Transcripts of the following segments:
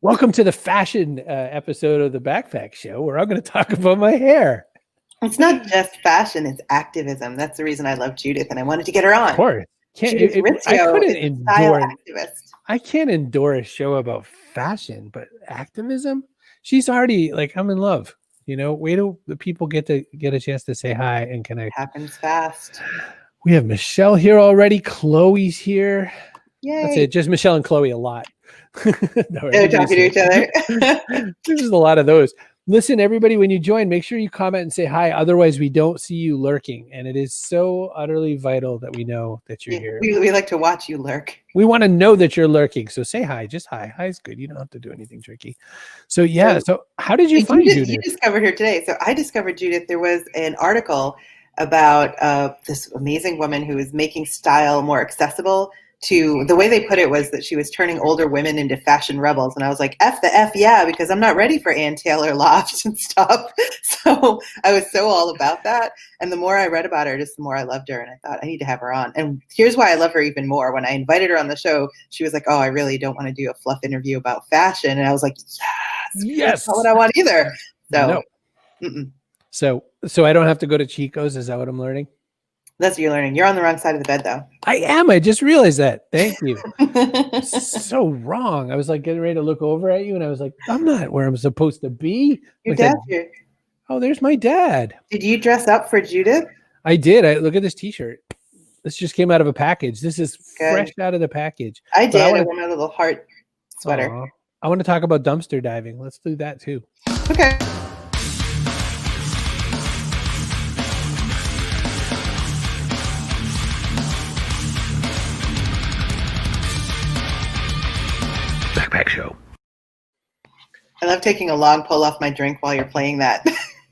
Welcome to the fashion episode of the Backpack Show, where I'm going to talk about my hair. It's not just fashion; it's activism. That's the reason I love Judith, and I wanted to get her on. Of course, Rizzio is a style activist. I can't endure a show about fashion, but activism. She's already like, I'm in love. You know, wait till the people get a chance to say hi and connect. It happens fast. We have Michelle here already. Chloe's here. Yay! That's it. Just Michelle and Chloe a lot. They're talking to each other. There's a lot of those. Listen, everybody, when you join, make sure you comment and say hi. Otherwise, we don't see you lurking. And it is so utterly vital that we know that you're here. We like to watch you lurk. We want to know that you're lurking. So say hi. Just hi. Hi is good. You don't have to do anything tricky. So yeah. So how did you find Judith? You discovered her today. So I discovered Judith. There was an article about this amazing woman who is making style more accessible. To the way they put it was that she was turning older women into fashion rebels. And I was like, F the F, yeah, because I'm not ready for Ann Taylor Loft and stuff. So I was so all about that. And the more I read about her, just the more I loved her. And I thought, I need to have her on. And here's why I love her even more. When I invited her on the show, she was like, oh, I really don't want to do a fluff interview about fashion. And I was like, yes, that's not what I want either. So, no. So I don't have to go to Chico's. Is that what I'm learning? That's what you're learning. You're on the wrong side of the bed, though. I am. I just realized that. Thank you. So wrong. I was like getting ready to look over at you, and I was like, I'm not where I'm supposed to be. Your dad's here. Oh, there's my dad. Did you dress up for Judith? I did. Look at this T-shirt. This just came out of a package. This is fresh out of the package. I did. I wore my little heart sweater. Aww. I want to talk about dumpster diving. Let's do that too. Okay. Backpack Show. I love taking a long pull off my drink while you're playing that.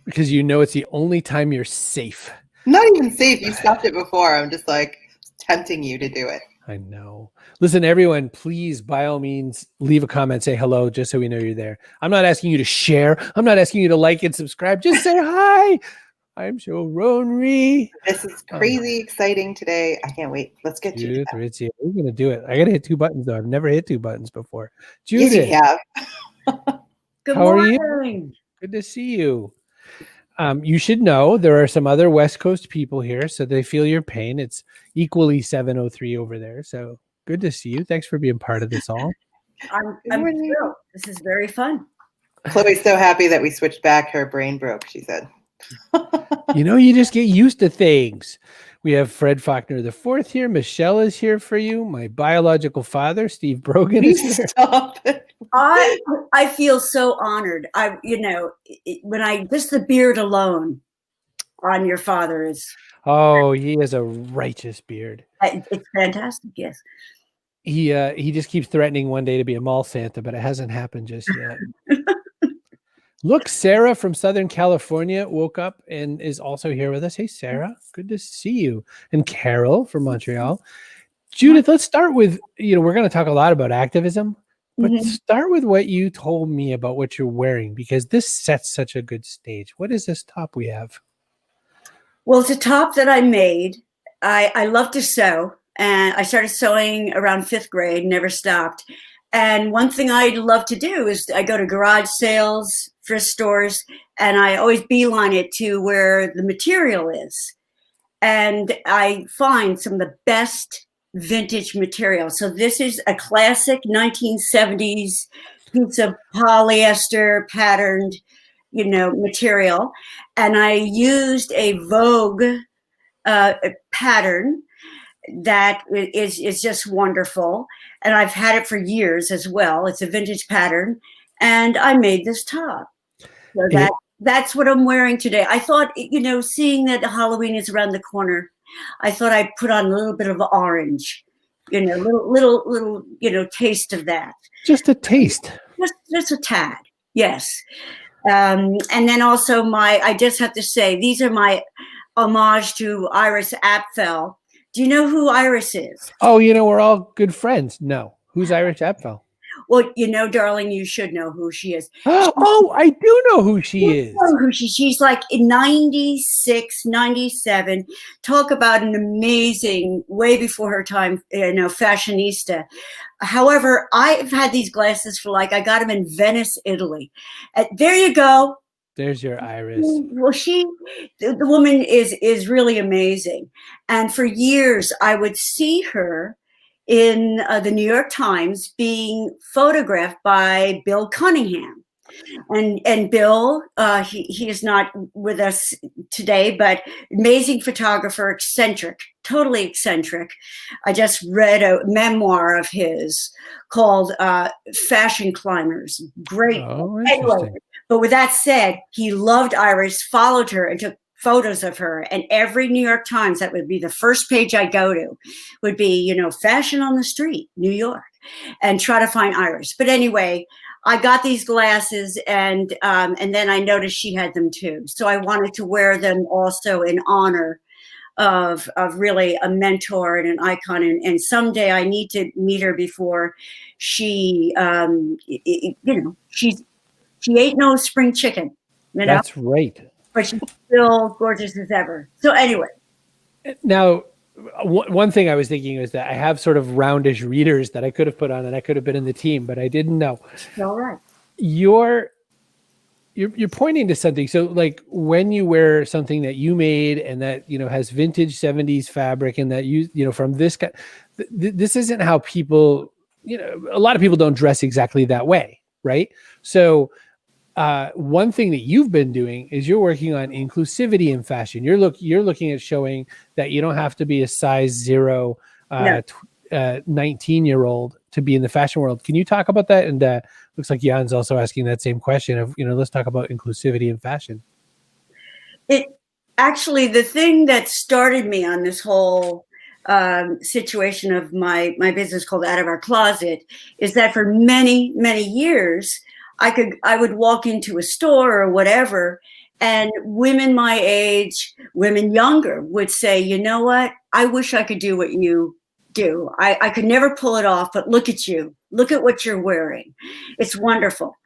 Because you know it's the only time you're safe. Not even safe. You stopped it before. I'm just like tempting you to do it. I know. Listen, everyone, please, by all means, leave a comment, say hello, just so we know you're there. I'm not asking you to share. I'm not asking you to like and subscribe. Just say hi. I'm Sharonry. This is crazy exciting today. I can't wait. Let's get Judith. Rizzio. We're going to do it. I got to hit 2 buttons, though. I've never hit 2 buttons before. Judith. Yes, you have. Good morning. Are you? Good to see you. You should know there are some other West Coast people here, so they feel your pain. It's equally 7:03 over there. So good to see you. Thanks for being part of this all. I'm thrilled. This is very fun. Chloe's so happy that we switched back. Her brain broke, she said. You know, you just get used to things. We have Fred Faulkner IV here. Michelle is here for you. My biological father, Steve Brogan, is here. Stop it. I feel so honored. Just the beard alone on your father is. Oh, he has a righteous beard. It's fantastic. Yes. He just keeps threatening one day to be a mall Santa, but it hasn't happened just yet. Look, Sarah from Southern California woke up and is also here with us. Hey, Sarah, good to see you. And Carol from Montreal. Judith, let's start with, we're going to talk a lot about activism, but start with what you told me about what you're wearing, because this sets such a good stage. What is this top we have? Well, it's a top that I made. I love to sew, and I started sewing around 5th grade, never stopped. And one thing I love to do is I go to garage sales, thrift stores, and I always beeline it to where the material is. And I find some of the best vintage material. So this is a classic 1970s piece of polyester patterned, material. And I used a Vogue pattern that is just wonderful. And I've had it for years as well. It's a vintage pattern. And I made this top. So that's what I'm wearing today. I thought, seeing that Halloween is around the corner, I thought I'd put on a little bit of orange, little taste of that. Just a taste. Just a tad. Yes. And then also I just have to say, these are my homage to Iris Apfel. Do you know who Iris is? Oh, we're all good friends. No. Who's Iris Apfel? Well, darling, you should know who she is. Oh, I do know who she is. Know who she's like in 96, 97. Talk about an amazing, way before her time, fashionista. However, I've had these glasses for I got them in Venice, Italy. There you go. There's your iris. Well, the woman is really amazing. And for years, I would see her in the New York Times being photographed by Bill Cunningham. And Bill, he is not with us today, but amazing photographer, eccentric, totally eccentric. I just read a memoir of his called Fashion Climbers. Great. Oh, interesting. Anyway, but with that said, he loved Iris, followed her, and took photos of her. And every New York Times, that would be the first page I go to, would be, fashion on the street, New York, and try to find Iris. But anyway, I got these glasses, and then I noticed she had them too. So I wanted to wear them also in honor of really a mentor and an icon. And someday I need to meet her before she, she ate no spring chicken. That's right. But she's still gorgeous as ever. So anyway. Now, one thing I was thinking is that I have sort of roundish readers that I could have put on, and I could have been in the team, but I didn't know. All right. You're pointing to something. So like when you wear something that you made and that, has vintage 70s fabric, and that from this guy, this isn't how people, a lot of people don't dress exactly that way. Right. So one thing that you've been doing is you're working on inclusivity in fashion. You're looking at showing that you don't have to be a size 0 19-year-old to be in the fashion world. Can you talk about that? And looks like Jan's also asking that same question of, let's talk about inclusivity in fashion. It actually, the thing that started me on this whole situation of my business called Out of Our Closet is that for many, many years, I would walk into a store or whatever, and women my age, women younger, would say, you know what? I wish I could do what you do. I could never pull it off, but look at you. Look at what you're wearing. It's wonderful.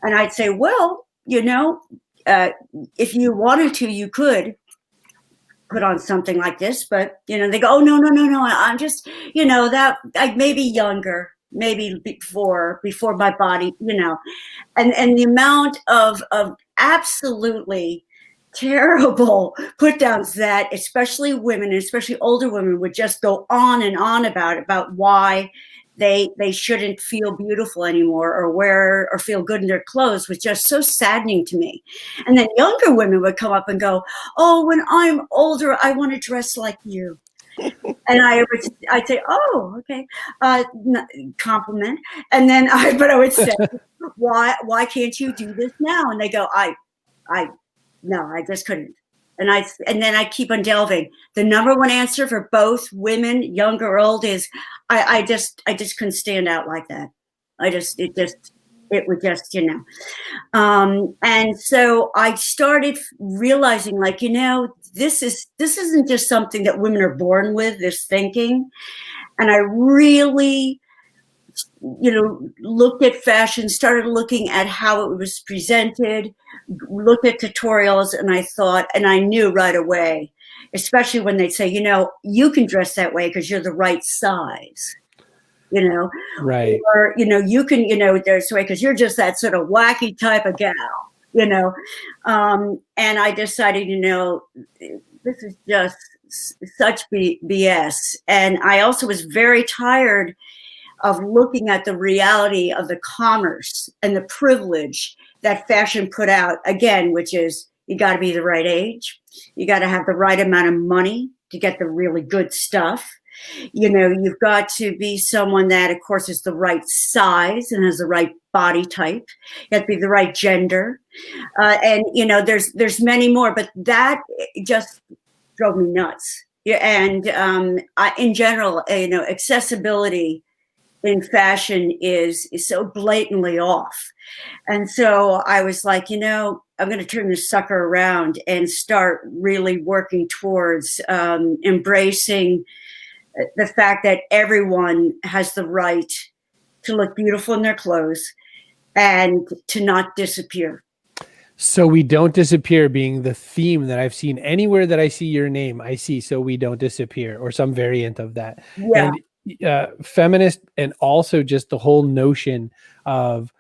And I'd say, well, if you wanted to, you could put on something like this, but, they go, oh, no. I'm just, that I may be younger. Maybe before my body, and the amount of absolutely terrible put downs that especially women, especially older women, would just go on and on about why they shouldn't feel beautiful anymore or wear or feel good in their clothes was just so saddening to me. And then younger women would come up and go, oh, when I'm older, I want to dress like you. And I'd say, oh, okay, compliment. And then I would say, why can't you do this now? And they go, no, I just couldn't. And then I keep on delving. The number one answer for both women, young or old, is I just couldn't stand out like that. It would just, and so I started realizing, this isn't just something that women are born with, this thinking. And I really, looked at fashion, started looking at how it was presented, looked at tutorials, and I thought, and I knew right away, especially when they'd say, you can dress that way because you're the right size. Right. Or, you can, there's way because you're just that sort of wacky type of gal, and I decided, this is just such BS. And I also was very tired of looking at the reality of the commerce and the privilege that fashion put out again, which is you got to be the right age. You got to have the right amount of money to get the really good stuff. You've got to be someone that, of course, is the right size and has the right body type. You have to be the right gender. And, there's many more, but that just drove me nuts. Yeah, and in general, accessibility in fashion is so blatantly off. And so I was like, I'm going to turn this sucker around and start really working towards embracing the fact that everyone has the right to look beautiful in their clothes and to not disappear. So we don't disappear being the theme that I've seen anywhere that I see your name. I see so we don't disappear or some variant of that. Yeah. And feminist, and also just the whole notion of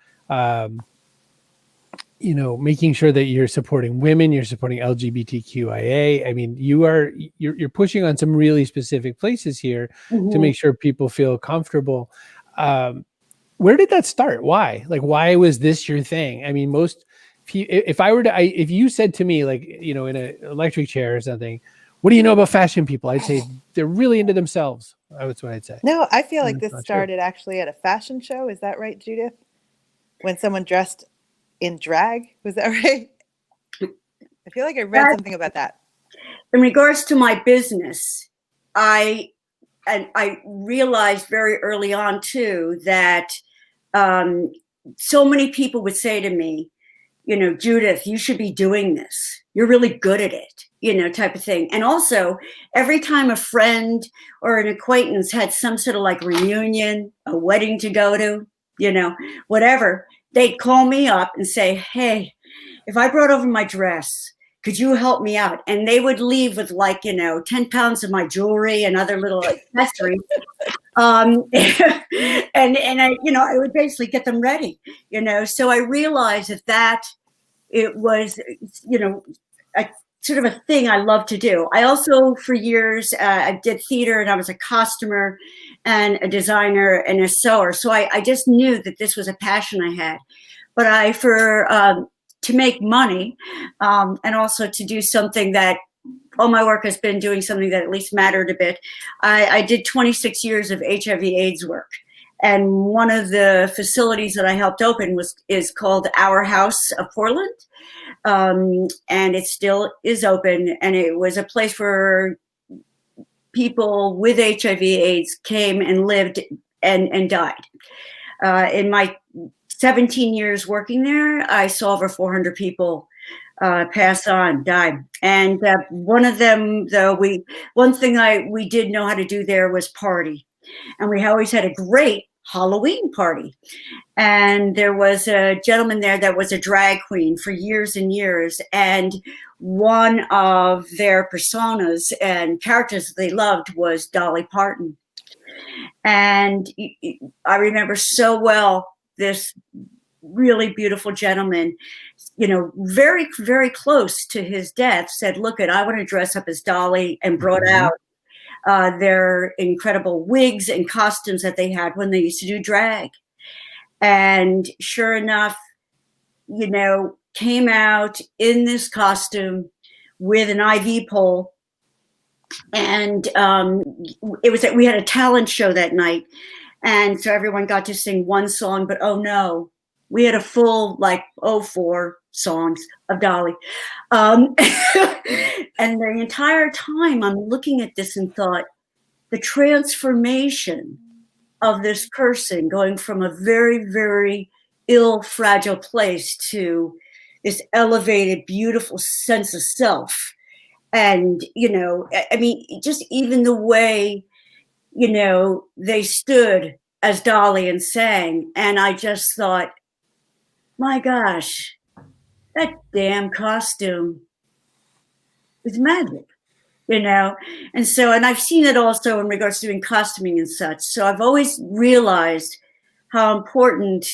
making sure that you're supporting women, you're supporting LGBTQIA. I mean, you're pushing on some really specific places here to make sure people feel comfortable. Where did that start? Why? Like, why was this your thing? I mean, if you said to me, like, in an electric chair or something, what do you know about fashion people? I'd say they're really into themselves. That's what I'd say. No, I feel like this not started actually at a fashion show. Is that right, Judith? When someone dressed in drag, was that right? I feel like I read something about that. In regards to my business, I realized very early on too that so many people would say to me, Judith, you should be doing this. You're really good at it, type of thing. And also, every time a friend or an acquaintance had some sort of like reunion, a wedding to go to, whatever, they'd call me up and say, hey, if I brought over my dress, could you help me out? And they would leave with 10 pounds of my jewelry and other little accessories. And I would basically get them ready, so I realized that it was, a sort of a thing I love to do. I also, for years, I did theater, and I was a costumer and a designer and a sewer. So I just knew that this was a passion I had. But to make money, and also to do something that all my work has been doing something that at least mattered a bit. I did 26 years of HIV/AIDS work. And one of the facilities that I helped open is called Our House of Portland. And it still is open. And it was a place where people with HIV/AIDS came and lived and died. In my 17 years working there, I saw over 400 people pass on, die. And one of them, though, one thing we did know how to do there was party. And we always had a great Halloween party. And there was a gentleman there that was a drag queen for years and years. And one of their personas and characters they loved was Dolly Parton. And I remember so well this really beautiful gentleman, very, very close to his death, said, look, I want to dress up as Dolly, and brought out their incredible wigs and costumes that they had when they used to do drag. And sure enough, came out in this costume with an IV pole. And we had a talent show that night. And so everyone got to sing one song, but oh no, we had a full 4 songs of Dolly. And the entire time I'm looking at this and thought, the transformation of this person going from a very, very ill, fragile place to this elevated, beautiful sense of self. And, just even the way, they stood as Dolly and sang. And I just thought, my gosh, that damn costume is magic, And I've seen it also in regards to doing costuming and such. So I've always realized how important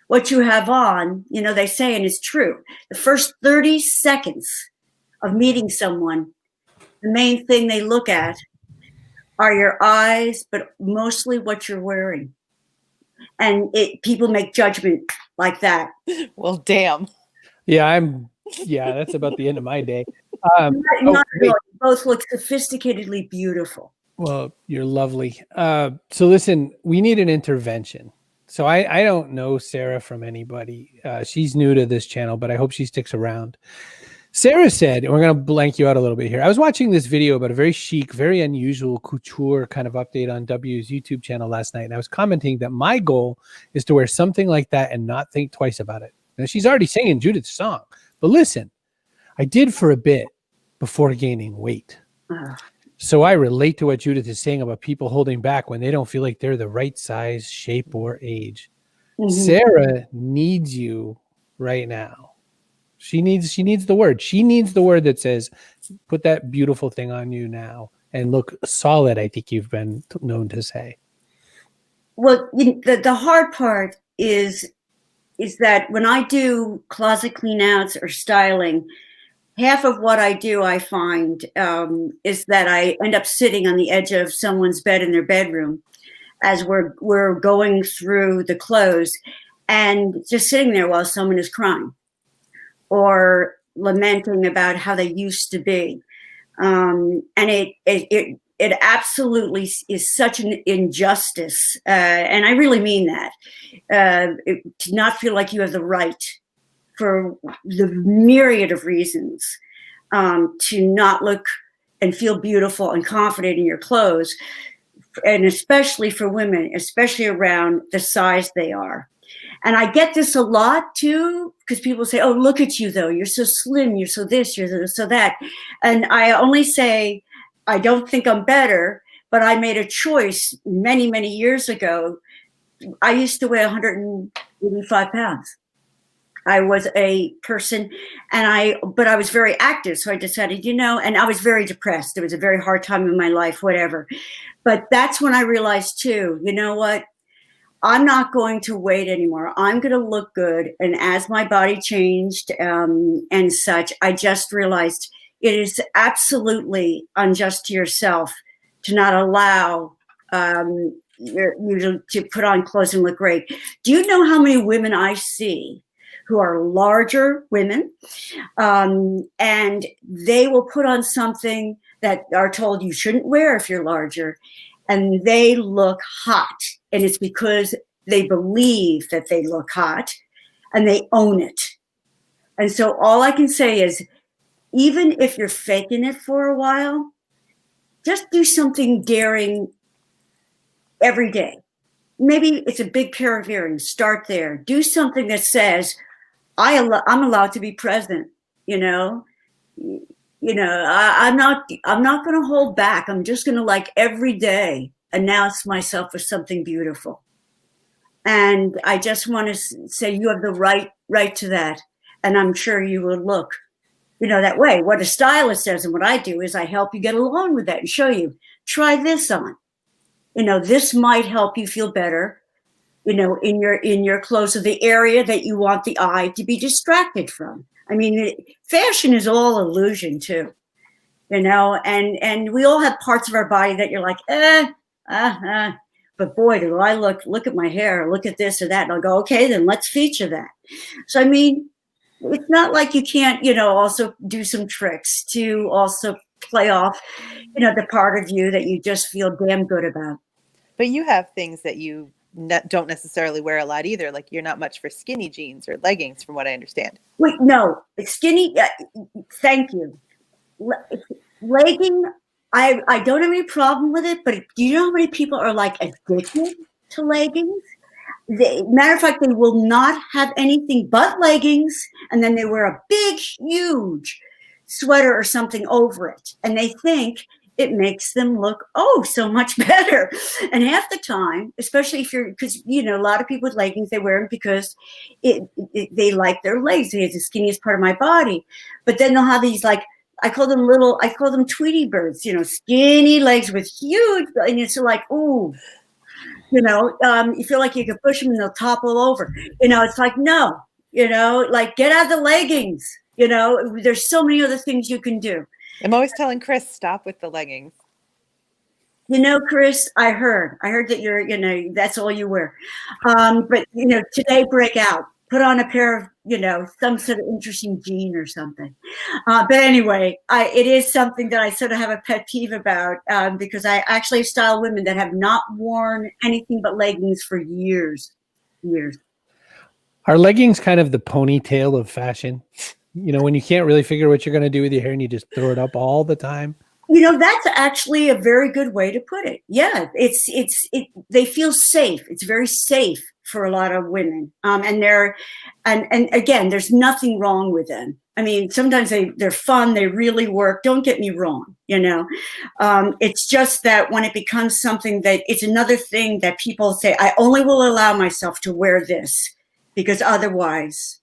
what you have on, they say, and it's true, the first 30 seconds of meeting someone, the main thing they look at are your eyes, but mostly what you're wearing. And people make judgment like that. Well, damn. Yeah, that's about the end of my day. Not really. Both look sophisticatedly beautiful. Well, you're lovely. So listen, we need an intervention. So I don't know Sarah from anybody. She's new to this channel, but I hope she sticks around. Sarah said, and we're going to blank you out a little bit here. I was watching this video about a very chic, very unusual couture kind of update on W's YouTube channel last night. And I was commenting that my goal is to wear something like that and not think twice about it. Now, she's already singing Judith's song. But listen, I did for a bit before gaining weight. So I relate to what Judith is saying about people holding back when they don't feel like they're the right size, shape, or age. Sarah needs you right now. She needs the word. She needs the word that says, put that beautiful thing on you now and look solid, I think you've been known to say. Well, the hard part is that when I do closet clean outs or styling, half of what I do, I find, is that I end up sitting on the edge of someone's bed in their bedroom as we're going through the clothes, and just sitting there while someone is crying or lamenting about how they used to be. And it absolutely is such an injustice. And I really mean that, to not feel like you have the right for the myriad of reasons, to not look and feel beautiful and confident in your clothes. And especially for women, especially around the size they are. And I get this a lot too, because people say, oh, look at you though. You're so slim. You're so this, you're so that. And I only say, I don't think I'm better, but I made a choice many, many years ago. I used to weigh 185 pounds. I was a person but I was very active. So I decided, and I was very depressed. It was a very hard time in my life, whatever. But that's when I realized too, you know what? I'm not going to wait anymore. I'm going to look good. And as my body changed and such, I just realized it is absolutely unjust to yourself to not allow you to put on clothes and look great. Do you know how many women I see who are larger women, and they will put on something that are told you shouldn't wear if you're larger, and they look hot, and it's because they believe that they look hot and they own it. And so all I can say is, even if you're faking it for a while, just do something daring every day. Maybe it's a big pair of earrings. Start there. Do something that says, I'm allowed to be present. I'm not going to hold back. I'm just going to every day announce myself as something beautiful. And I just want to say you have the right to that. And I'm sure you will look, that way. What a stylist does and what I do is I help you get along with that and show you, try this on. This might help you feel better, in your clothes, or the area that you want the eye to be distracted from. I mean, fashion is all illusion too, and we all have parts of our body that you're like, but boy, do I look at my hair, look at this or that. And I'll go, okay, then let's feature that. So, I mean, it's not like you can't, also do some tricks to also play off, the part of you that you just feel damn good about. But you have things that you don't necessarily wear a lot either. Like you're not much for skinny jeans or leggings, from what I understand. Wait, no, skinny. Thank you. Legging, I don't have any problem with it. But do you know how many people are addicted to leggings? Matter of fact, they will not have anything but leggings, and then they wear a big, huge sweater or something over it, and they think it makes them look so much better. And half the time, especially if because a lot of people with leggings, they wear them because they like their legs. It's the skinniest part of my body. But then they'll have these I call them Tweety birds, skinny legs with huge, and it's ooh. You feel like you can push them and they'll topple over. It's no, get out of the leggings. There's so many other things you can do. I'm always telling Chris, stop with the leggings. Chris, I heard that you're, that's all you wear. But, today break out, put on a pair of, some sort of interesting jean or something. But anyway, it is something that I sort of have a pet peeve about, because I actually style women that have not worn anything but leggings for years. Are leggings kind of the ponytail of fashion? When you can't really figure what you're going to do with your hair and you just throw it up all the time? That's actually a very good way to put it. Yeah, they feel safe. It's very safe for a lot of women. And again, there's nothing wrong with them. I mean, sometimes they're fun. They really work. Don't get me wrong. It's just that when it becomes something that it's another thing that people say, I only will allow myself to wear this because otherwise,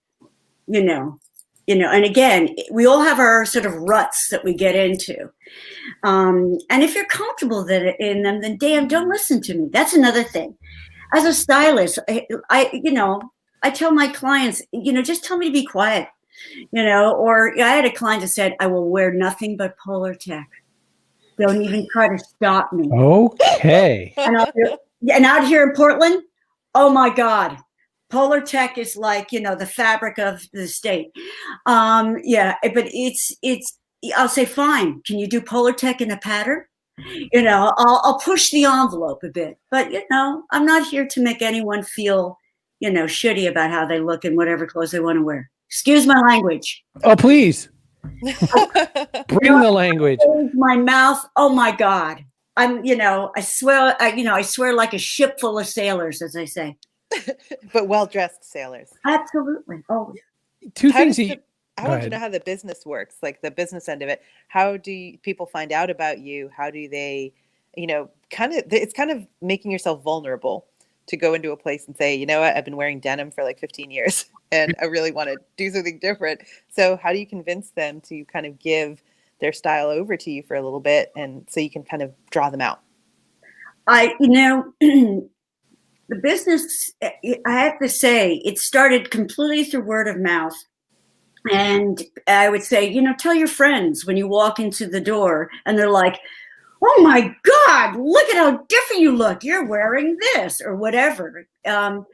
and again, we all have our sort of ruts that we get into. And if you're comfortable in them, then damn, don't listen to me. That's another thing. As a stylist, I tell my clients, just tell me to be quiet. Or I had a client that said, I will wear nothing but Polar Tech. Don't even try to stop me. Okay. And out here in Portland, oh my God, Polar Tech is like, the fabric of the state. But I'll say, fine. Can you do Polar Tech in a pattern? I'll push the envelope a bit, but I'm not here to make anyone feel, shitty about how they look in whatever clothes they want to wear. Excuse my language. Oh, please. Bring the language. My mouth. Oh my God. I swear like a ship full of sailors, as I say. But well-dressed sailors. Absolutely. Oh, Two things. I want to know how the business works, like the business end of it. How do people find out about you? How do they, it's kind of making yourself vulnerable to go into a place and say, you know what, I've been wearing denim for like 15 years and I really want to do something different. So how do you convince them to kind of give their style over to you for a little bit, and so you can kind of draw them out? The business, I have to say, it started completely through word of mouth. And I would say, tell your friends when you walk into the door and they're like, oh my God, look at how different you look. You're wearing this or whatever. I'll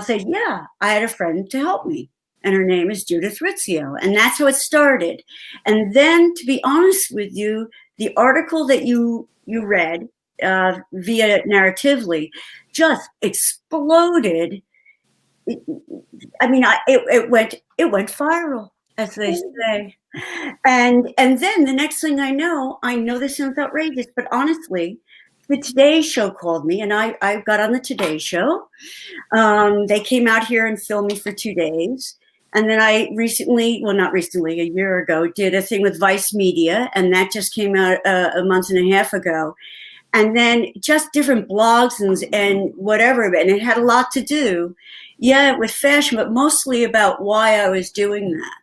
say, yeah, I had a friend to help me. And her name is Judith Rizzio. And that's how it started. And then, to be honest with you, the article that you read via Narratively just exploded. It went viral, as they say. And then the next thing I know this sounds outrageous, but honestly, the Today Show called me, and I got on the Today Show. They came out here and filmed me for 2 days. And then I not recently, a year ago, did a thing with Vice Media, and that just came out a month and a half ago. And then just different blogs and whatever, and it had a lot to do, with fashion, but mostly about why I was doing that.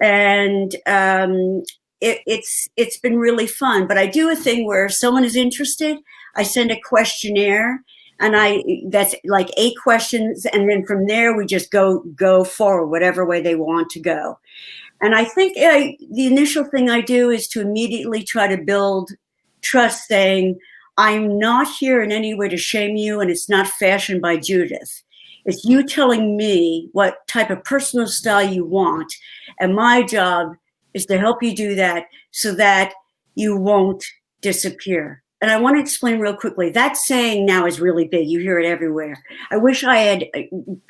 And it's been really fun. But I do a thing where if someone is interested, I send a questionnaire, and that's like 8 questions, and then from there we just go forward whatever way they want to go. And I think the initial thing I do is to immediately try to build trust, saying, I'm not here in any way to shame you, and it's not Fashion by Judith. It's you telling me what type of personal style you want, and my job is to help you do that so that you won't disappear. And I want to explain real quickly, that saying now is really big. You hear it everywhere. I wish I had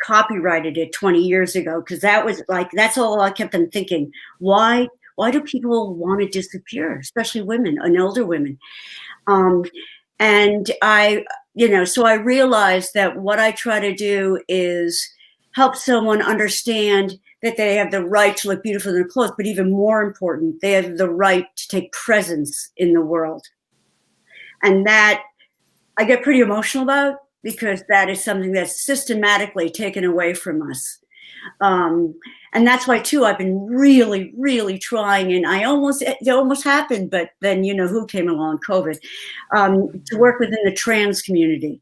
copyrighted it 20 years ago, because that's all I kept on thinking. Why do people want to disappear, especially women and older women? And so I realized that what I try to do is help someone understand that they have the right to look beautiful in their clothes, but even more important, they have the right to take presence in the world. And that I get pretty emotional about, because that is something that's systematically taken away from us. And that's why, too, I've been really, really trying, and it almost happened, but then who came along, COVID, to work within the trans community,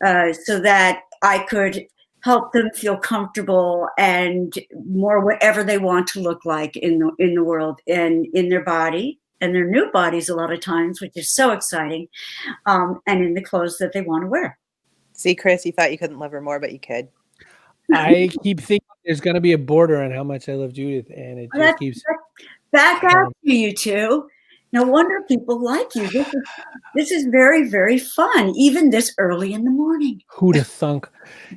so that I could help them feel comfortable and more whatever they want to look like in the world and in their body and their new bodies a lot of times, which is so exciting, and in the clothes that they want to wear. See, Chris, you thought you couldn't love her more, but you could. I keep thinking there's going to be a border on how much I love Judith, and it just keeps back out to you two. No wonder people like you. This is very, very fun, even this early in the morning. Who'da thunk?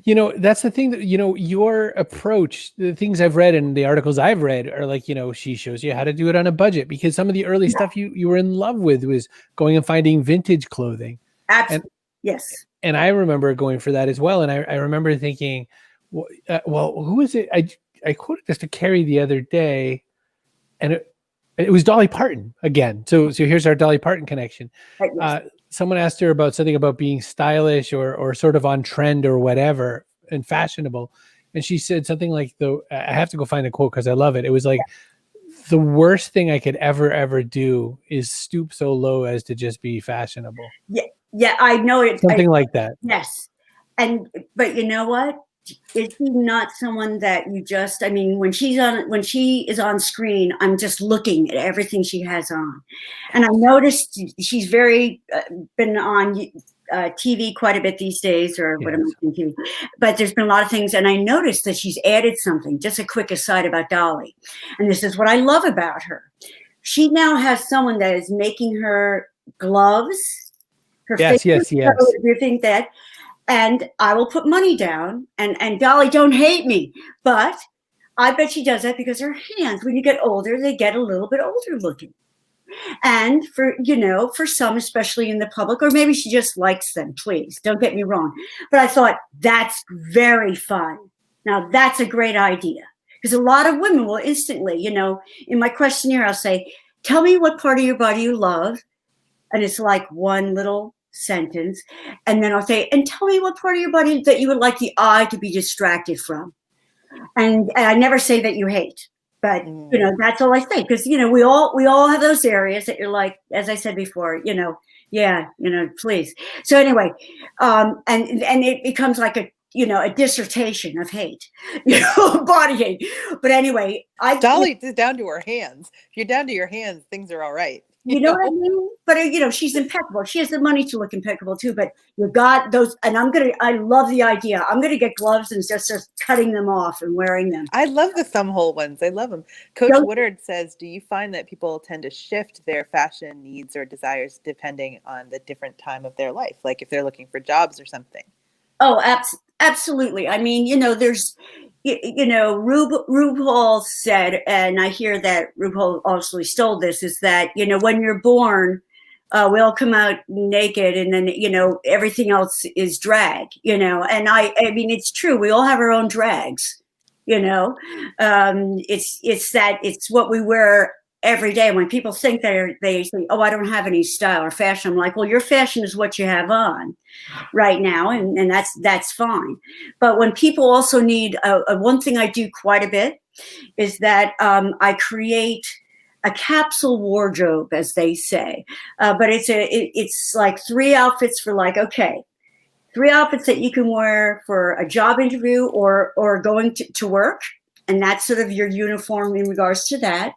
That's the thing that, your approach, the things I've read and the articles I've read are like, she shows you how to do it on a budget, because some of the early stuff you were in love with was going and finding vintage clothing. Absolutely. Yes. And I remember going for that as well. And I remember thinking, well, who is it? I quoted this to Carrie the other day. and it was Dolly Parton again. So here's our Dolly Parton connection. Yes. Someone asked her about something about being stylish or sort of on trend or whatever and fashionable. And she said something like, I have to go find a quote because I love it. It was like, the worst thing I could ever do is stoop so low as to just be fashionable. Yeah, I know it. Something like that. Yes. But you know what? Is she not someone that you just, I mean, when she is on screen, I'm just looking at everything she has on. And I noticed she's very been on TV quite a bit these days, or what am I thinking? But there's been a lot of things. And I noticed that she's added something, just a quick aside about Dolly. And this is what I love about her. She now has someone that is making her gloves, her yes. everything that. And I will put money down, and Dolly, don't hate me, but I bet she does that because her hands, when you get older, they get a little bit older looking. And for some, especially in the public, or maybe she just likes them, please, don't get me wrong. But I thought, that's very fun. Now, that's a great idea. Because a lot of women will instantly, in my questionnaire, I'll say, tell me what part of your body you love. And it's like one little sentence, and then I'll say, and tell me what part of your body that you would like the eye to be distracted from. And I never say that you hate, but that's all I say, because we all have those areas that you're like, as I said before, please. So anyway, and it becomes like a dissertation of hate, body hate. But anyway, Dolly is down to her hands. If you're down to your hands, things are all right. You know what I mean? But she's impeccable. She has the money to look impeccable too. But you got those, and I love the idea. I'm gonna get gloves and just start cutting them off and wearing them. I love the thumb hole ones. I love them. Coach Woodard says, do you find that people tend to shift their fashion needs or desires depending on the different time of their life? Like if they're looking for jobs or something? Oh, absolutely. I mean, there's, RuPaul said, and I hear that RuPaul also stole this, is that, when you're born, we all come out naked, and then, everything else is drag, and I mean, it's true. We all have our own drags, it's what we wear every day. When people think they say, oh, I don't have any style or fashion, I'm like, well, your fashion is what you have on right now, and that's fine. But when people also need one thing I do quite a bit is that I create a capsule wardrobe, as they say, but it's like 3 outfits for 3 outfits that you can wear for a job interview or going to work. And that's sort of your uniform in regards to that.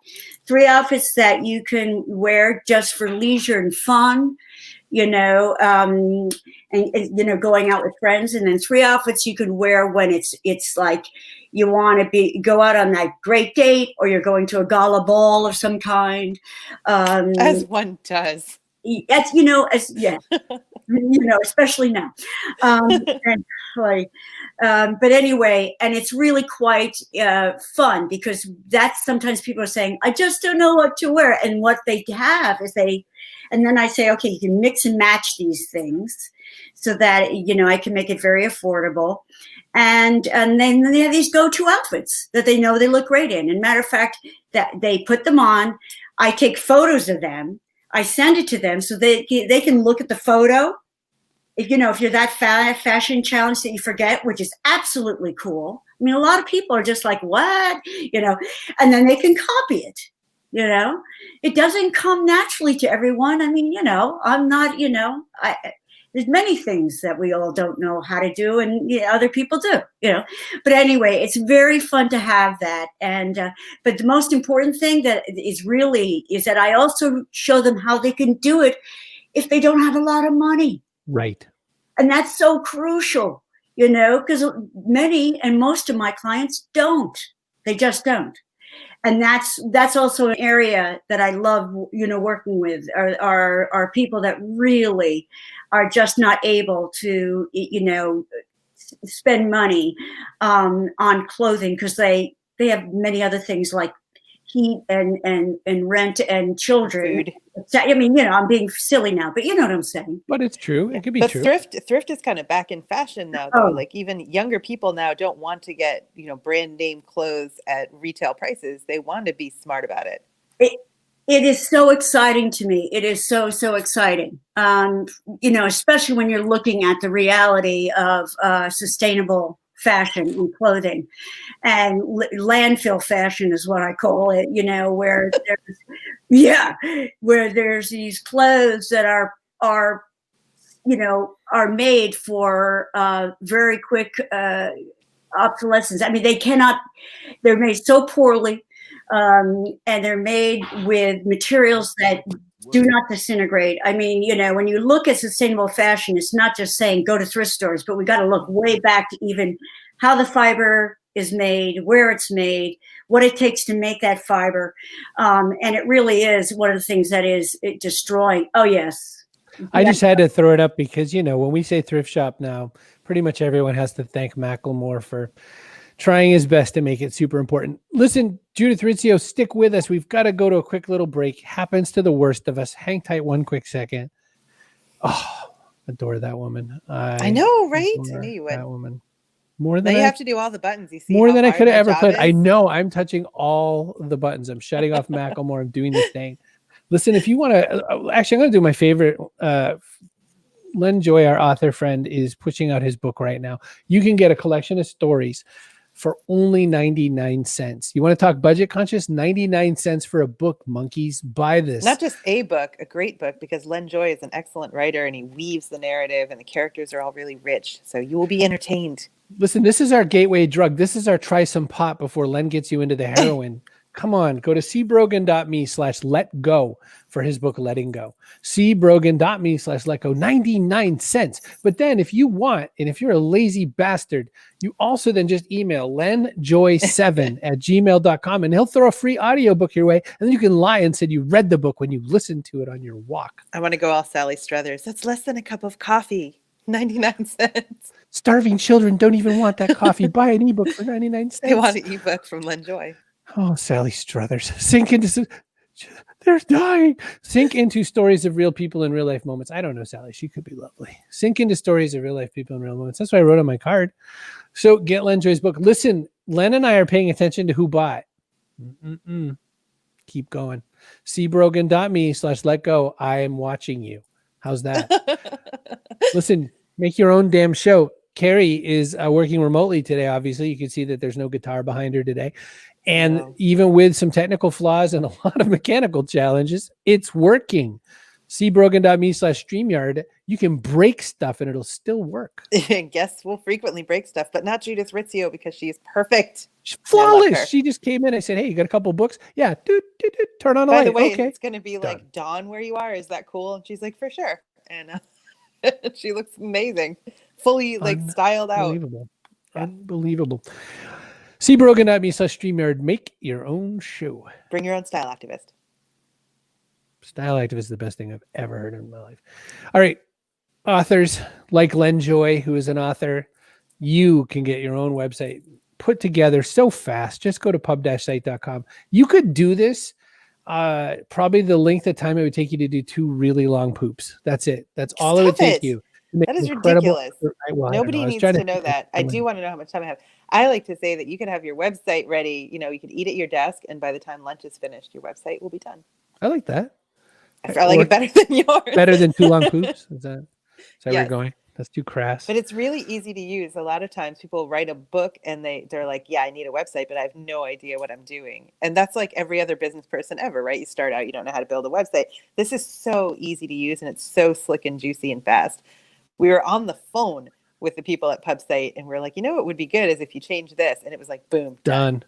3 outfits that you can wear just for leisure and fun, and going out with friends. And then 3 outfits you can wear when it's like you want to go out on that great date, or you're going to a gala ball of some kind. As one does. Especially now. But anyway, and it's really quite fun, because that's sometimes people are saying, I just don't know what to wear. And what they have is and then I say, okay, you can mix and match these things so that, I can make it very affordable. And then they have these go-to outfits that they know they look great in. And matter of fact, that they put them on. I take photos of them. I send it to them so they can look at the photo. If you're that fashion challenge that you forget, which is absolutely cool. I mean, a lot of people are just like, what? And then they can copy it. It doesn't come naturally to everyone. I mean, I'm not, there's many things that we all don't know how to do, and other people do, But anyway, it's very fun to have that. And but the most important thing that is that I also show them how they can do it if they don't have a lot of money. Right. And that's so crucial, because many and most of my clients don't. They just don't. And that's also an area that I love, working with are people that really are just not able to, spend money on clothing, because they have many other things like heat and rent and children. Food. I mean, I'm being silly now, but you know what I'm saying. But it's true. It could be but true. Thrift is kind of back in fashion now, though. Like even younger people now don't want to get, brand name clothes at retail prices. They want to be smart about it. It is so exciting to me. It is so exciting. Especially when you're looking at the reality of sustainable fashion and clothing, and landfill fashion is what I call it. Where there's these clothes that are made for very quick obsolescence. I mean, they're made so poorly, and they're made with materials that do not disintegrate. I mean, when you look at sustainable fashion, it's not just saying go to thrift stores, but we got to look way back to even how the fiber is made, where it's made, what it takes to make that fiber. And it really is one of the things that is destroying. Oh, yes. I just had to throw it up because, when we say thrift shop now, pretty much everyone has to thank Macklemore for trying his best to make it super important. Listen, Judith Rizzio, stick with us. We've got to go to a quick little break. Happens to the worst of us. Hang tight one quick second. Oh, adore that woman. I know, right? I knew you would. That woman. More than now you have to do all the buttons. You see more than I could have ever played. Is? I know. I'm touching all the buttons. I'm shutting off Macklemore. I'm doing this thing. Listen, if you want to, actually, I'm going to do my favorite. Len Joy, our author friend, is pushing out his book right now. You can get a collection of stories for only 99 cents. You want to talk budget conscious? 99 cents for a book, monkeys. Buy this. Not just a book, a great book, because Len Joy is an excellent writer and he weaves the narrative and the characters are all really rich. So you will be entertained. Listen, this is our gateway drug. This is our try some pot before Len gets you into the heroin. Come on, go to cbrogan.me/letgo for his book, Letting Go. cbrogan.me/letgo, 99 cents. But then if you want, and if you're a lazy bastard, you also then just email lenjoy7@gmail.com and he'll throw a free audiobook your way. And then you can lie and say you read the book when you listened to it on your walk. I want to go all Sally Struthers. That's less than a cup of coffee. 99 cents. Starving children don't even want that coffee. Buy an ebook for 99 cents. They want an ebook from Len Joy. Oh, Sally Struthers. They're dying. Sink into stories of real people in real life moments. I don't know, Sally. She could be lovely. Sink into stories of real life people in real moments. That's what I wrote on my card. So get Len Joy's book. Listen, Len and I are paying attention to who bought. Keep going. cbrogan.me/letgo. I am watching you. How's that? Listen, make your own damn show. Carrie is working remotely today. Obviously, you can see that there's no guitar behind her today. And even with some technical flaws and a lot of mechanical challenges, it's working. cbrogan.me/StreamYard. You can break stuff and it'll still work. Guests will frequently break stuff, but not Judith Rizzio because she's perfect. She's flawless. She just came in. I said, hey, you got a couple books? Yeah. Turn on the light. By the way, okay. It's going to be like dawn where you are. Is that cool? And she's like, for sure. And she looks amazing. Fully styled out. Unbelievable. cbrogan.me/StreamYard. Make your own show. Bring your own style activist. Style activist is the best thing I've ever heard in my life. All right. Authors like Len Joy, who is an author, you can get your own website put together so fast. Just go to pub-site.com. You could do this probably the length of time it would take you to do 2 really long poops. That's it. That's all it would take you. That is ridiculous. Nobody needs to know that. I do want to know how much time I have. I like to say that you could have your website ready. You could eat at your desk, and by the time lunch is finished, your website will be done. I like that. I like it better than yours. Better than 2 long poops? Is that where you're going? That's too crass. But it's really easy to use. A lot of times people write a book and they're like, yeah, I need a website, but I have no idea what I'm doing. And that's like every other business person ever, right? You start out, you don't know how to build a website. This is so easy to use and it's so slick and juicy and fast. We were on the phone with the people at PubSite and we're like, what would be good is if you change this. And it was like, boom. Done.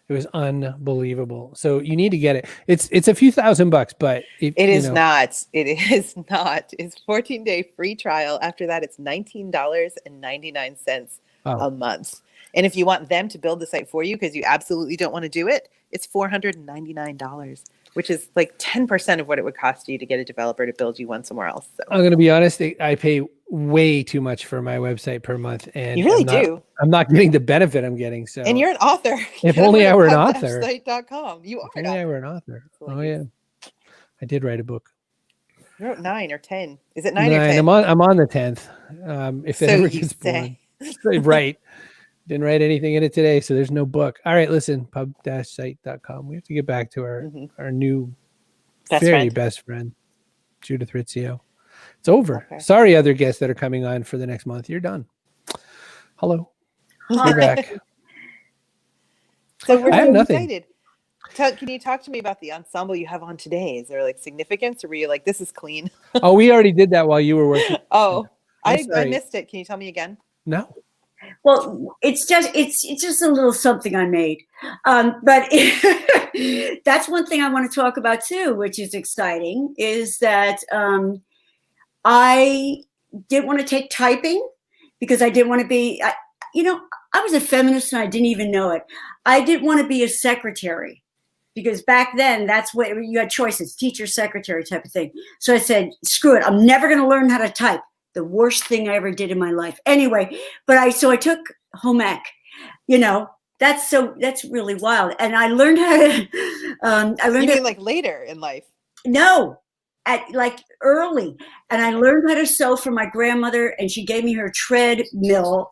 It was unbelievable. So you need to get it. It's a few $1,000, but it is not. It is not. It's 14-day free trial. After that, it's $19.99 a month. And if you want them to build the site for you because you absolutely don't want to do it, it's $499, which is like 10% of what it would cost you to get a developer to build you one somewhere else. So I'm going to be honest. I pay way too much for my website per month. And you really do. I'm not getting the benefit I'm getting. So, and you're an author. If only I were an author. Site.com. You are. If only I were an author. Oh yeah. I did write a book. You wrote 9 or 10. Is it 9 or 10? I'm on the 10th. If it ever gets born. Right. Didn't write anything in it today, so there's no book. All right, listen, pub-site.com. We have to get back to our new best friend, Judith Rizzio. It's over. Okay. Sorry, other guests that are coming on for the next month. You're done. Hello. You're back. So we're I have so nothing. excited. Can you talk to me about the ensemble you have on today? Is there like significance, or were you like, this is clean? Oh, we already did that while you were working. Oh, I sorry. missed it. Can you tell me again? No. Well, it's just a little something I made, but that's one thing I want to talk about too, which is exciting. Is that I didn't want to take typing because I didn't want to be. I was a feminist and I didn't even know it. I didn't want to be a secretary because back then that's what you had choices, teacher, secretary type of thing. So I said, screw it. I'm never going to learn how to type. The worst thing I ever did in my life. Anyway, so I took home ec, that's really wild. And I learned how to, You mean like later in life? No, at like early. And I learned how to sew from my grandmother, and she gave me her treadmill.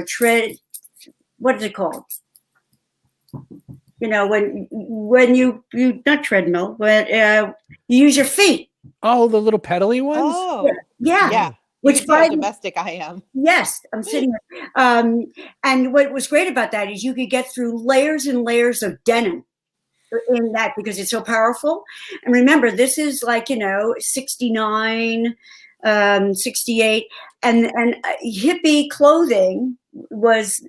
Tread, what is it called? When you not treadmill, but you use your feet. Oh, the little pedally ones? Oh, yeah. Which how domestic I am. Yes, I'm sitting here. And what was great about that is you could get through layers and layers of denim in that because it's so powerful. And remember, this is like, 69, 68, and hippie clothing was,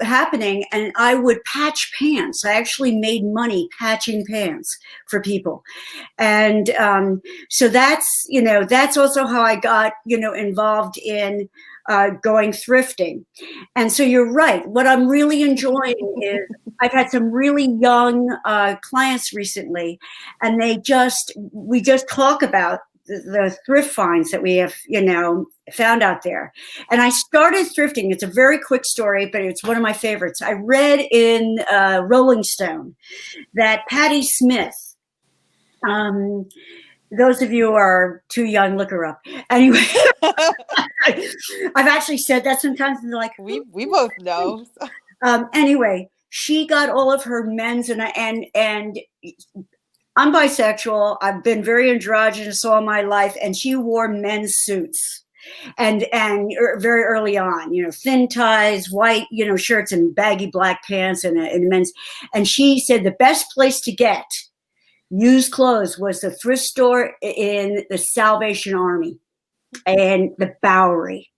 happening. And I would patch pants. I actually made money patching pants for people. And so that's also how I got, involved in going thrifting. And so you're right. What I'm really enjoying is I've had some really young clients recently, and we just talk about the thrift finds that we have, found out there. And I started thrifting. It's a very quick story, but it's one of my favorites. I read in Rolling Stone that Patti Smith, those of you who are too young, look her up. Anyway, I've actually said that sometimes, and they're like, we both know. Anyway, she got all of her men's and I'm bisexual. I've been very androgynous all my life, and she wore men's suits, and very early on, thin ties, white, shirts, and baggy black pants, and men's. And she said the best place to get used clothes was the thrift store in the Salvation Army and the Bowery.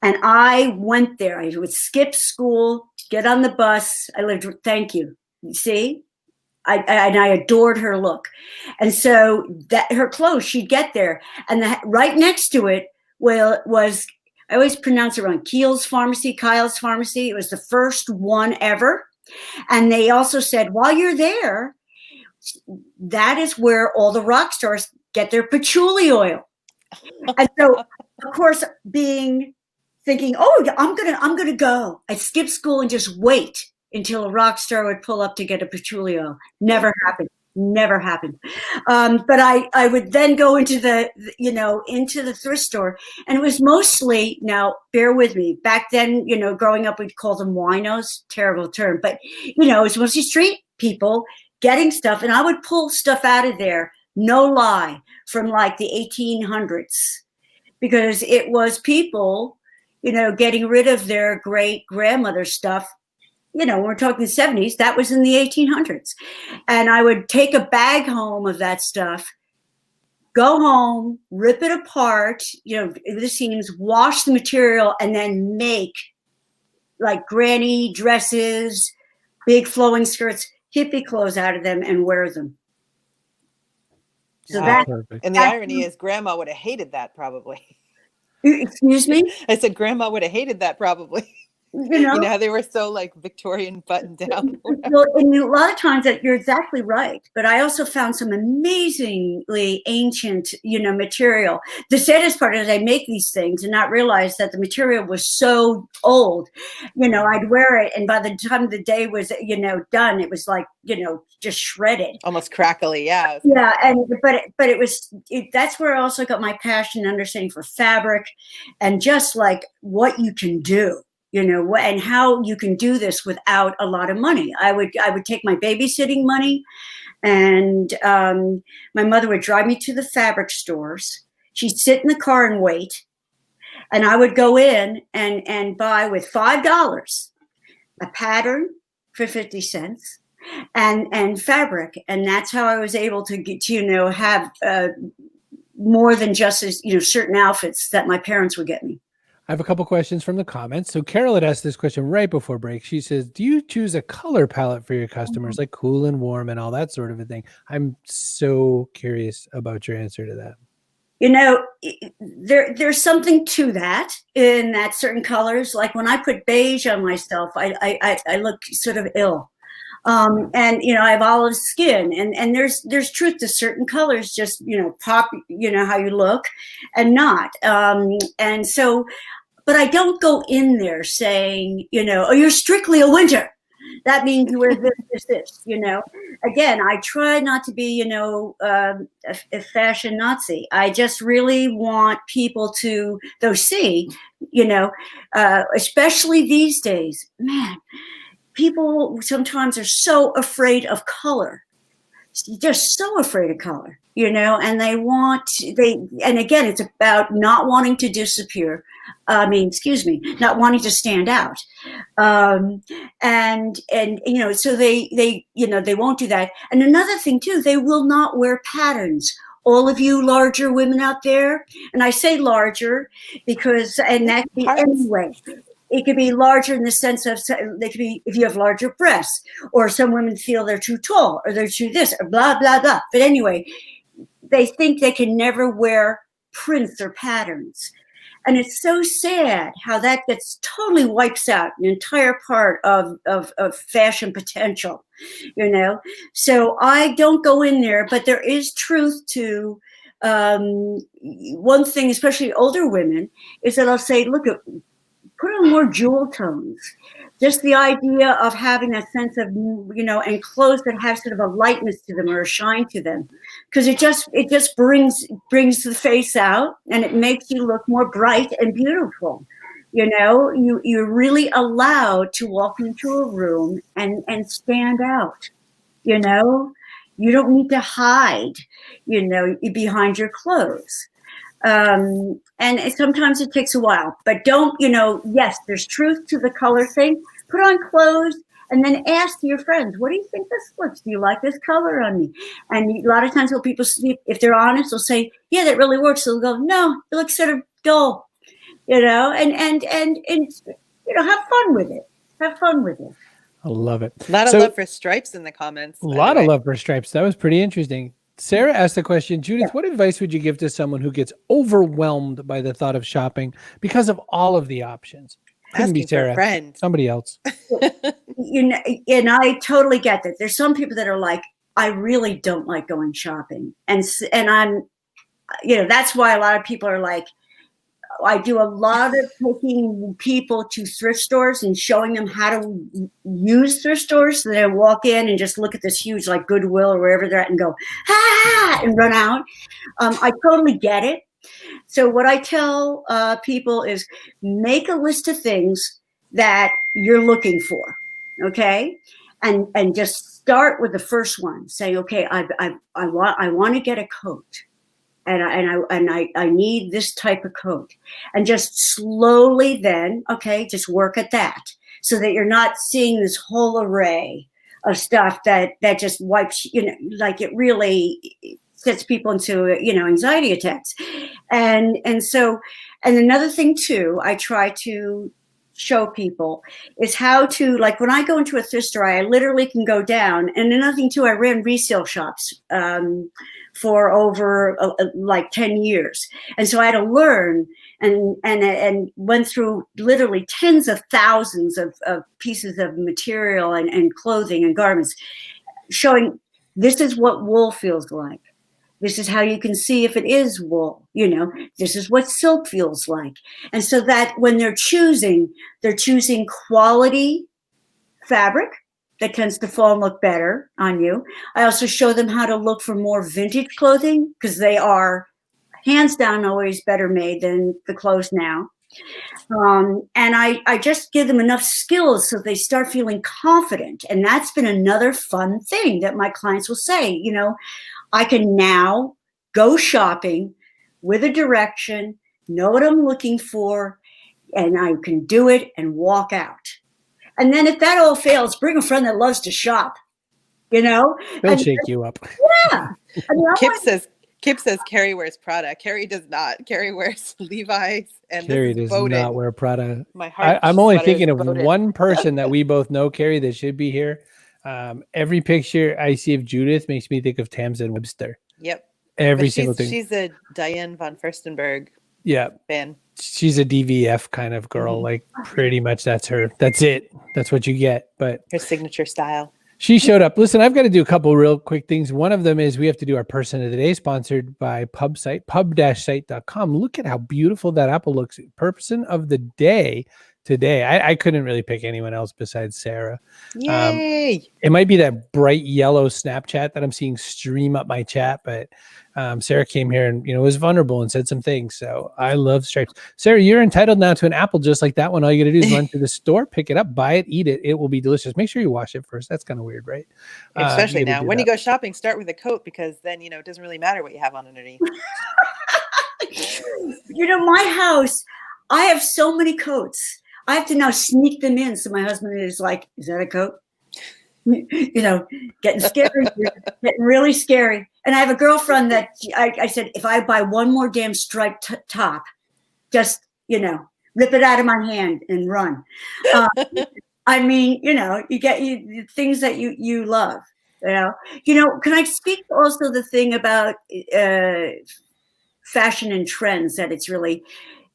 And I went there. I would skip school, get on the bus. Thank you. You see? I adored her look. And so that her clothes, she'd get there. And right next to it was, I always pronounce it wrong, Kyle's Pharmacy. It was the first one ever. And they also said, while you're there, that is where all the rock stars get their patchouli oil. And so, of course, thinking, oh, I'm gonna go. I'd skip school and just wait until a rock star would pull up to get a patchouli oil. Never happened. But I would then go into the thrift store, and it was mostly, now bear with me, back then, growing up, we'd call them winos, terrible term, but it was mostly street people getting stuff, and I would pull stuff out of there, no lie, from like the 1800s, because it was people, getting rid of their great grandmother stuff. When we're talking the 70s, that was in the 1800s. And I would take a bag home of that stuff, go home, rip it apart, the seams, wash the material, and then make like granny dresses, big flowing skirts, hippie clothes out of them and wear them. So Wow. And the irony is grandma would have hated that probably. Excuse me? I said grandma would have hated that probably. You know how they were so like Victorian buttoned down. Well, and a lot of times that you're exactly right. But I also found some amazingly ancient, material. The saddest part is I make these things and not realize that the material was so old. I'd wear it, and by the time the day was, done, it was like, just shredded, almost crackly. Yeah. Yeah, but it was. That's where I also got my passion and understanding for fabric, and just like what you can do. and how you can do this without a lot of money. I would take my babysitting money, and my mother would drive me to the fabric stores. She'd sit in the car and wait, and I would go in and buy with $5 a pattern for 50 cents and fabric. And that's how I was able to get, have more than just as, certain outfits that my parents would get me. I have a couple questions from the comments. So Carol had asked this question right before break. She says, do you choose a color palette for your customers, like cool and warm and all that sort of a thing? I'm so curious about your answer to that. There's something to that, in that certain colors, like when I put beige on myself, I look sort of ill. And I have olive skin, and there's truth to certain colors, just pop, how you look, and not. And so, but I don't go in there saying, oh, you're strictly a winter. That means you wear this. Again, I try not to be, a fashion Nazi. I just really want people to, though, see, especially these days, man, people sometimes are so afraid of color. They're so afraid of color, and and again, it's about not wanting to disappear. Not wanting to stand out. So they won't do that. And another thing too, they will not wear patterns. All of you larger women out there, and I say larger because, and that could be anyway. It could be larger in the sense of, they could be, if you have larger breasts, or some women feel they're too tall, or they're too this, or blah, blah, blah. But anyway, they think they can never wear prints or patterns. And it's so sad how that gets totally wipes out an entire part of fashion potential, So I don't go in there, but there is truth to one thing, especially older women, is that I'll say, look, put on more jewel tones. Just the idea of having a sense of, and clothes that have sort of a lightness to them or a shine to them, because it just brings the face out, and it makes you look more bright and beautiful. You're really allowed to walk into a room and stand out. You don't need to hide, behind your clothes. And sometimes it takes a while, but don't, yes, there's truth to the color thing. Put on clothes and then ask your friends, what do you think this looks? Do you like this color on me? And a lot of times when people see, if they're honest, they'll say, yeah, that really works. So they'll go, no, it looks sort of dull, and have fun with it. Have fun with it. I love it. A lot of love for stripes in the comments. A lot of love for stripes. That was pretty interesting. Sarah asked the question, Judith, what advice would you give to someone who gets overwhelmed by the thought of shopping because of all of the options? Couldn't be Sarah. For a friend. Somebody else. And I totally get that. There's some people that are like, I really don't like going shopping. And I'm, that's why a lot of people are like, I do a lot of taking people to thrift stores and showing them how to use thrift stores, so they walk in and just look at this huge, like Goodwill or wherever they're at, and go, and run out. I totally get it. So what I tell people is make a list of things that you're looking for, okay? And just start with the first one, saying, okay, I want to get a coat. And I need this type of coat, and just slowly then, okay, just work at that, so that you're not seeing this whole array of stuff that just wipes, like it really sets people into, anxiety attacks. And another thing too, I try to show people is how to, like when I go into a thrift store, I literally can go down. And another thing too, I ran resale shops for over like 10 years. And so I had to learn and went through literally tens of thousands of pieces of material and clothing and garments, showing this is what wool feels like. This is how you can see if it is wool, this is what silk feels like. And so that when they're choosing quality fabric that tends to fall and look better on you. I also show them how to look for more vintage clothing, because they are hands down always better made than the clothes now. And I just give them enough skills so they start feeling confident. And that's been another fun thing that my clients will say, you know, I can now go shopping with a direction, know what I'm looking for, and I can do it and walk out. And then if that all fails, bring a friend that loves to shop, you know? They'll And, shake you up. yeah. I mean, Kip says Carrie wears Prada. Carrie does not. Carrie wears Levi's, and Carrie this is does voted. not wear Prada. My heart. I'm only sweater thinking is of voted. one person that we both know, Carrie, that should be here. Every picture I see of Judith makes me think of Tamsin Webster. Yep. Every single thing. She's a Diane von Furstenberg fan. She's a DVF kind of girl. Like pretty much that's her. That's it. That's what you get. But Her signature style. she showed up. Listen, I've got to do a couple real quick things. One of them is we have to do our person of the day, sponsored by PubSite, pub-site.com. Look at how beautiful that apple looks. Person of the day today. I couldn't really pick anyone else besides Sarah. Yay! It might be that bright yellow Snapchat that I'm seeing stream up my chat, but Sarah came here and, you know, was vulnerable and said some things. So I love stripes. Sarah, you're entitled now to an apple just like that one. All you got to do is run to the store, pick it up, buy it, eat it. It will be delicious. Make sure you wash it first. That's kind of weird, right? Especially now. When that. you go shopping, start with a coat, because then, you know, it doesn't really matter what you have on underneath. you know, my house, I have so many coats. I have to now sneak them in. So my husband is like, is that a coat? You know, getting scary, getting really scary. And I have a girlfriend that I said, if I buy one more damn striped top, just, you know, rip it out of my hand and run. I mean, you know, you get things that you love, you know, can I speak also the thing about fashion and trends, that it's really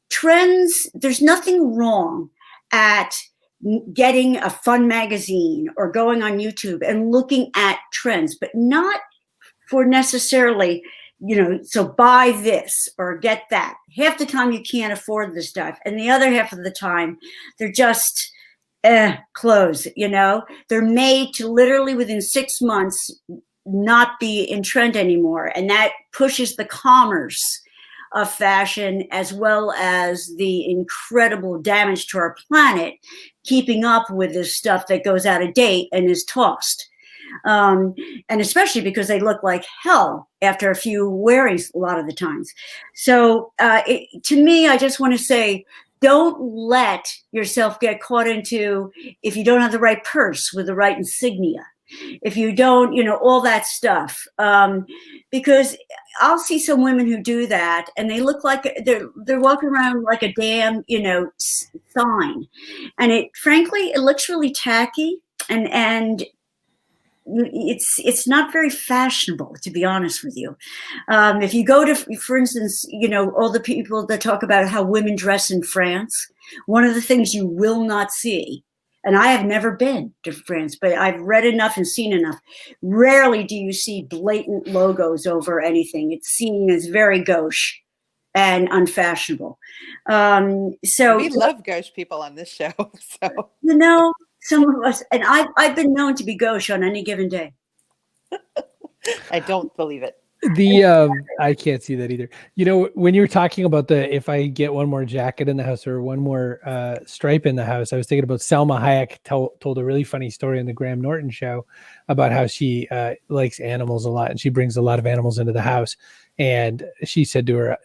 trends. There's nothing wrong at getting a fun magazine or going on YouTube and looking at trends, but not for necessarily, you know, so buy this or get that. Half the time you can't afford the stuff. And the other half of the time, they're just clothes, you know. They're made to literally within 6 months not be in trend anymore. And that pushes the commerce of fashion, as well as the incredible damage to our planet, keeping up with this stuff that goes out of date and is tossed. And especially because they look like hell after a few wearings a lot of the times. So to me, I just want to say, don't let yourself get caught into, if you don't have the right purse with the right insignia, if you don't, you know, all that stuff. Because I'll see some women who do that and they look like they're walking around like a damn, you know, sign. And frankly, it looks really tacky and it's not very fashionable, to be honest with you. If you go to, for instance, you know, all the people that talk about how women dress in France, one of the things you will not see, and I have never been to France, but I've read enough and seen enough. Rarely do you see blatant logos over anything. It's seen as very gauche and unfashionable. So we love gauche people on this show. So you know, some of us, and I've been known to be gauche on any given day. I don't believe it. I can't see that either. You know, when you were talking about if I get one more jacket in the house or one more stripe in the house, I was thinking about Selma Hayek told a really funny story on the Graham Norton show about how she likes animals a lot and she brings a lot of animals into the house. And she said to her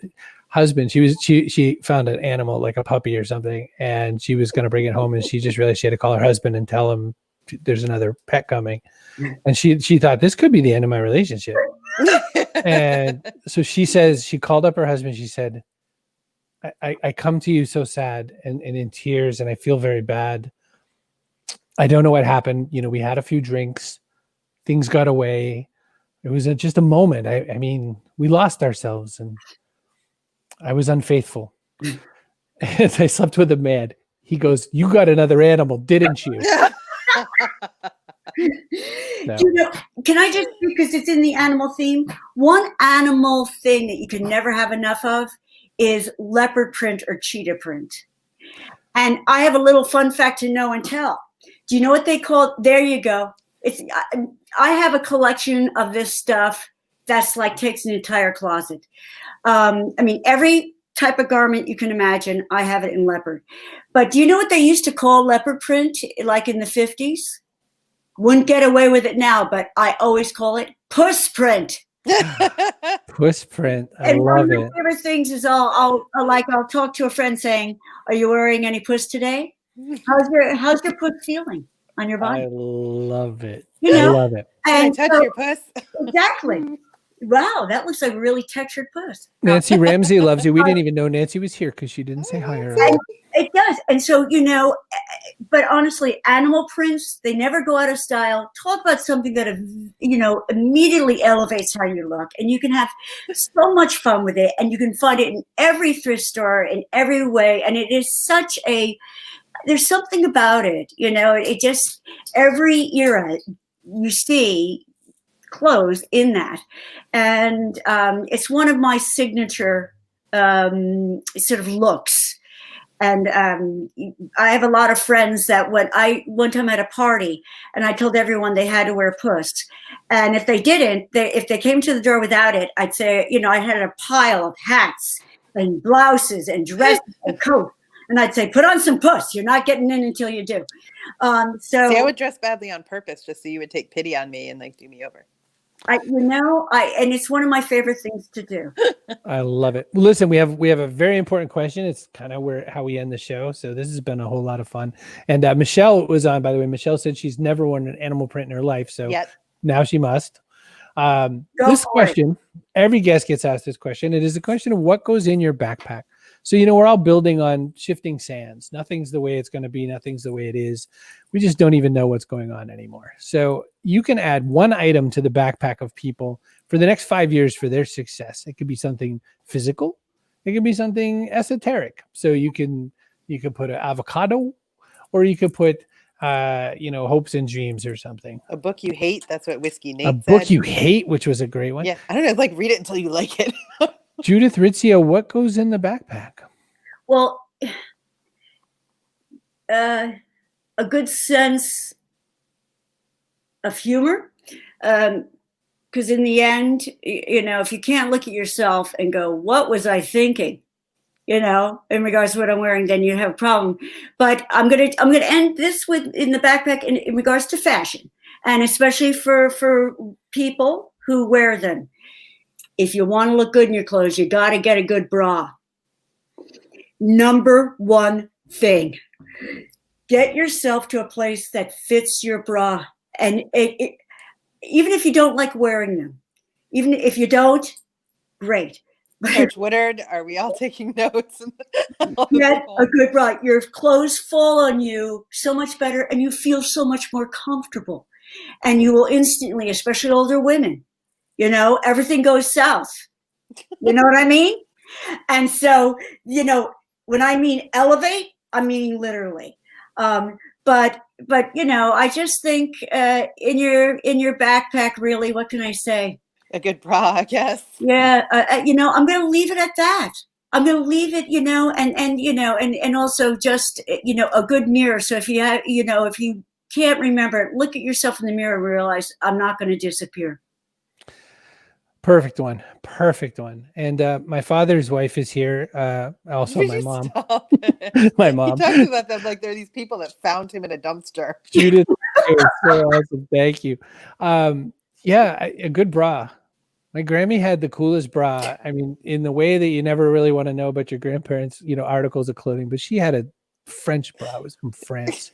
husband, she found an animal like a puppy or something, and she was going to bring it home, and she just realized she had to call her husband and tell him there's another pet coming. And she thought, this could be the end of my relationship. And so she says, she called up her husband. She said, I come to you so sad and in tears, and I feel very bad. I don't know what happened. You know, we had a few drinks, things got away. It was just a moment. I mean, we lost ourselves and I was unfaithful. And I slept with a man. He goes, you got another animal, didn't you? No. You know, can I just, because it's in the animal theme, one animal thing that you can never have enough of is leopard print or cheetah print. And I have a little fun fact to know and tell. Do you know what they call it? There you go. I have a collection of this stuff that's like takes an entire closet. I mean, every type of garment you can imagine. I have it in leopard. But do you know what they used to call leopard print, like in the 50s? Wouldn't get away with it now, but I always call it puss print. Puss print. I And one love of my it. favorite things is I'll talk to a friend saying, "Are you wearing any puss today? How's your puss feeling on your body?" I love it. You I know, love it. Can I and touch so- your puss? exactly. Wow, that looks like a really textured puss. Nancy Ramsey loves you. We didn't even know Nancy was here because she didn't say hi earlier. And it does. And so, but honestly, animal prints, they never go out of style. Talk about something that, immediately elevates how you look. And you can have so much fun with it. And you can find it in every thrift store, in every way. And it is there's something about it, it just, every era you see clothes in that. And it's one of my signature sort of looks. And I have a lot of friends that one time at a party, and I told everyone they had to wear puss. And if they didn't, if they came to the door without it, I'd say, I had a pile of hats and blouses and dresses and coats. And I'd say, put on some puss. You're not getting in until you do. See, I would dress badly on purpose just so you would take pity on me and like do me over. And it's one of my favorite things to do. I love it. Well, listen, we have a very important question. It's kind of how we end the show. So this has been a whole lot of fun. And Michelle was on, by the way. Michelle said she's never worn an animal print in her life. So now she must. This question, every guest gets asked this question. It is a question of what goes in your backpack. So, we're all building on shifting sands. Nothing's the way it's going to be. Nothing's the way it is. We just don't even know what's going on anymore. So you can add one item to the backpack of people for the next 5 years for their success. It could be something physical. It could be something esoteric. So you could put an avocado, or you could put, hopes and dreams or something. A book you hate. That's what Whiskey Nate said. Book you hate, which was a great one. Yeah. I don't know. Like read it until you like it. Judith Rizzio, what goes in the backpack? Well, a good sense of humor. Because in the end, if you can't look at yourself and go, what was I thinking? In regards to what I'm wearing, then you have a problem. But I'm gonna end this in the backpack in regards to fashion, and especially for people who wear them. If you want to look good in your clothes, you got to get a good bra. Number one thing, get yourself to a place that fits your bra. And even if you don't like wearing them, even if you don't, great. Coach Woodard, are we all taking notes? Get a good bra. Your clothes fall on you so much better, and you feel so much more comfortable. And you will instantly, especially older women, everything goes south. You know what I mean? And so, when I mean elevate, I'm meaning literally. But I just think in your backpack, really, what can I say? A good bra, I guess. Yeah, I'm going to leave it at that. I'm going to leave it, and also just, a good mirror. So if you have, if you can't remember, look at yourself in the mirror and realize I'm not going to disappear. Perfect one. And my father's wife is here. Also my mom. My mom. He talks about them like they're these people that found him in a dumpster. Judith, so awesome. Thank you. A good bra. My Grammy had the coolest bra. I mean, in the way that you never really want to know about your grandparents, articles of clothing, but she had a French bra. It was from France.